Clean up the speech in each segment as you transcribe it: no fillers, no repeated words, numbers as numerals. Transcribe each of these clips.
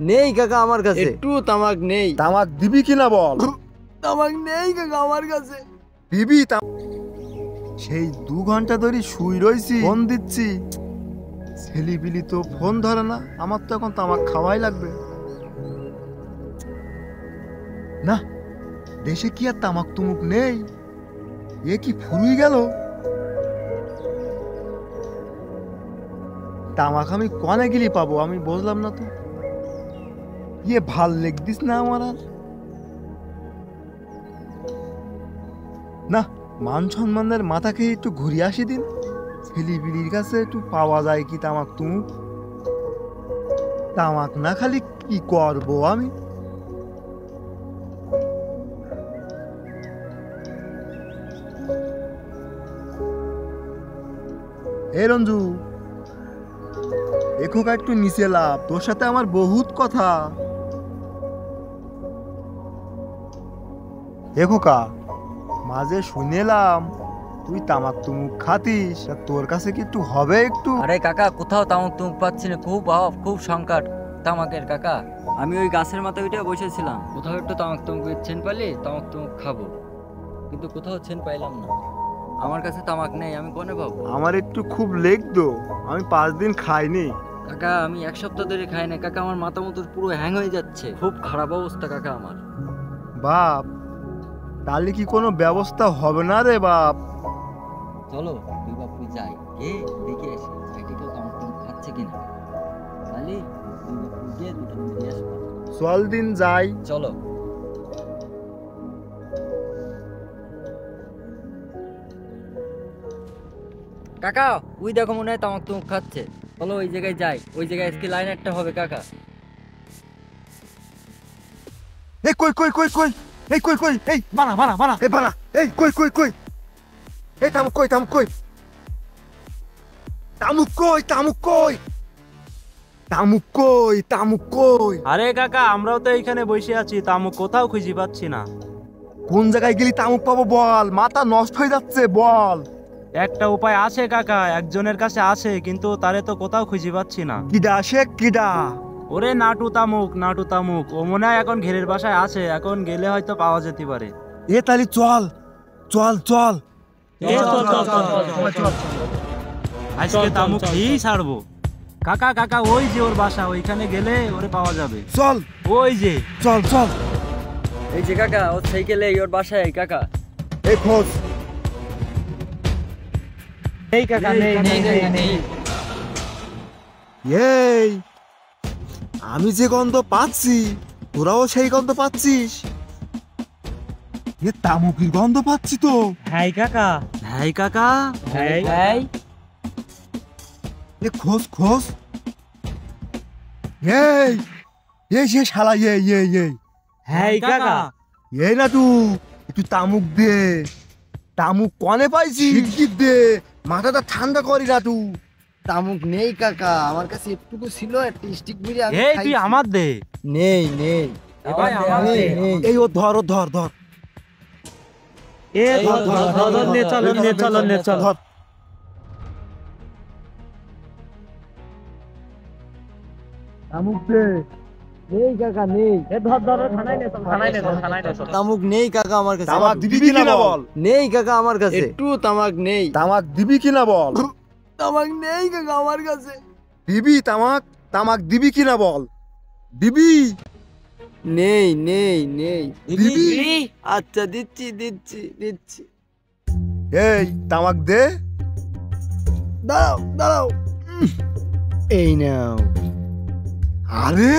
নেই কাকা আমার কাছে, একটু তামাক নেই। তামাক দিবি কিনা বল। তামাক নেই কাকা আমার কাছে। দিবি? সেই 2 ঘন্টা ধরে শুই রইছি, ফোন দিচ্ছি, ছেলিবিলি তো ফোন ধরে না। আমার তো এখন তামাক খাওয়াই লাগবে। না, দেশে কি আর তামাক তুমুক নেই? এ কি ফুরিয়ে গেল? তামাক আমি কনে গেলি পাবো আমি বুঝলাম না তো। ইয়ে ভাল লেগদিস না আমার আর। না, মান সম্মানের মাথাকে একটু ঘুরিয়ে আসি দিন। ছেলিবিলির কাছে একটু পাওয়া যায় কি তামাক তুমুক? তামাক না খালি কি করবো আমি? এ রঞ্জু, এখোকা একটু নিচে লাভ, তোর সাথে আমার বহুত কথা। এখোকা, মাঝে শুনেলাম তুই তামাক তুমুক খাতিস, তোর কাছে কি একটু হবে একটু? আরে কাকা, কোথাও তামাক তুমুক পাচ্ছি না, খুব অভাব, খুব সংকট তামাকের কাকা। আমি ওই গাছের মাথায় উঠে বসেছিলাম, কোথাও একটু তামাক তুমুকের চেন পাইলে তামাক তুমুক খাবো, কিন্তু কোথাও চেন পাইলাম না। আমার কাছে তামাক নেই, আমি কোনে পাবো? আমার একটু খুব লেগতো, আমি 5 দিন খাইনি। কাকা আমি 1 সপ্তাহ ধরে খাই না কাকা, আমার মাথা মতো পুরো হ্যাং হয়ে যাচ্ছে, খুব খারাপ অবস্থা কাকা আমার। বাপ, তাহলে কি কোনো ব্যবস্থা হবে না রে বাপ? চলো তুই বাপু যাই, গিয়ে দেখে আসি সাইডে কেউ তামাক তুমুক খাচ্ছে কিনা। তাহলে তুই বাপু গিয়ে দুটো নিয়ে আসবো। চল দিন যাই। চলো। কাকা ওই দেখো মনে হয় তামাক তুমুক খাচ্ছে, চলো ওই জায়গায় যাই, ওই জায়গায় আজকে লাইন একটা হবে কাকা। এই কই কই কই কই, এই কই কই, এই বানা বানা বানা, এই বানা, এই কই কই কই, এই তামুক কই, তামুক কই, তামুক কই, তামুক কই, তামুক কই, তামুক কই। আরে কাকা, আমরাও তো এইখানে বসে আছি, তামুক কোথাও খুঁজে পাচ্ছি না। কোন জায়গায় গেলি তামুক পাবো বল? মাথা নষ্ট হয়ে যাচ্ছে, বল। একটা উপায় আছে কাকা, একজনের কাছে আছে, কিন্তু তারে তো কোথাও খুঁজে পাচ্ছি না। কিডা সে, কিডা? ওরে নাটু তামুক, নাটু তামুক, ও মনে হয় এখন ঘেরের বাসায় আছে, এখন গেলে হয়তো পাওয়া যেতে পারে। এ তাহলে চল চল চল, আজকে তামুক খেয়েই ছাড়বো। কাকা কাকা, ওই যে ওর বাসা, ওইখানে গেলে ওরে পাওয়া যাবে। চল, ওই যে, চল চল। এই যে কাকা, ওর সাইকেলে ওর বাসায় কাকা। এই খোঁজ। এই কাকা নেই নেই নেই। এই আমি যে গন্ধ পাচ্ছি, তোরাও সেই গন্ধ পাচ্ছিস? এ তামুকির গন্ধ পাচ্ছি তো। হ্যাঁ কাকা, হ্যাঁ কাকা, হ্যাঁ। এ খোঁজ খোঁজ। এই এই সে শালা, এই এই এই, হ্যাঁ কাকা। এই না তুই একটু তামুক দে। তামুক কনে পাইছি? শিগগির দে, মাথাটা ঠান্ডা করি না তুই। তামুক নেই কাকা আমার কাছে, একটুকু ছিল, একটা স্টিক বিড়ি আমি এই তুই খাইছি। আমার দে। নেই নেই, ভাই আমার নেই, দে। নেই। এই ও ধর, ও ধর ধর। এ ধর ধর ধর ধর, নে চলো নে চলো নে চলো। ধর। তামুক দে। নেই কাকা নেই, এ ধর ধর, থানায় নে চল, থানায় নে চল, থানায় নে চল। তামুক নেই কাকা আমার কাছে। তামাক দিবি কিনা বল। নেই কাকা আমার কাছে, একটু তামাক নেই। তামাক দিবি কিনা বল। তামাক নেই কাকা আমার কাছে। দিবি তামাক, তামাক দিবি কিনা বল। দিবি? নেই নেই নেই। দিবি? আচ্ছা দিচ্ছি দিচ্ছি দিচ্ছি। এই তামাক দে। দাঁড়াও দাঁড়াও, এই নাও। আরে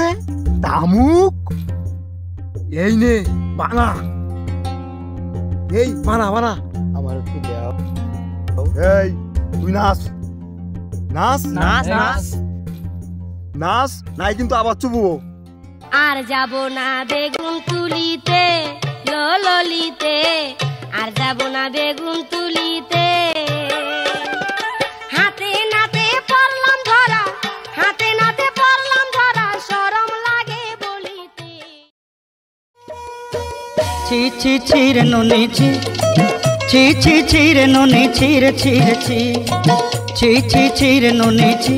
তামুক, এই নে বানা, এই বানা বানা। আমার একটু দাও। এই তুই নাচ, নাচ নাচ নাচ। নাচ, নাই কিন্তু আবার চুবো। আর যাব না বেগুন তুলিতে, ললিতে, আর যাব না বেগুন তুলিতে। হাতে নাতে পড়লাম ধরা, হাতে নাতে পড়লাম ধরা, শরম লাগে বলিতে। ছি ছি ছি রে নুনি ছি, ছি ছি ছি রে নুনি ছি রে ছি রে ছি, ছি ছি ছি রে নুনি ছি,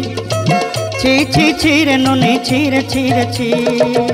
ছি ছি ছি রে নুনি ছি রে ছি রে ছি।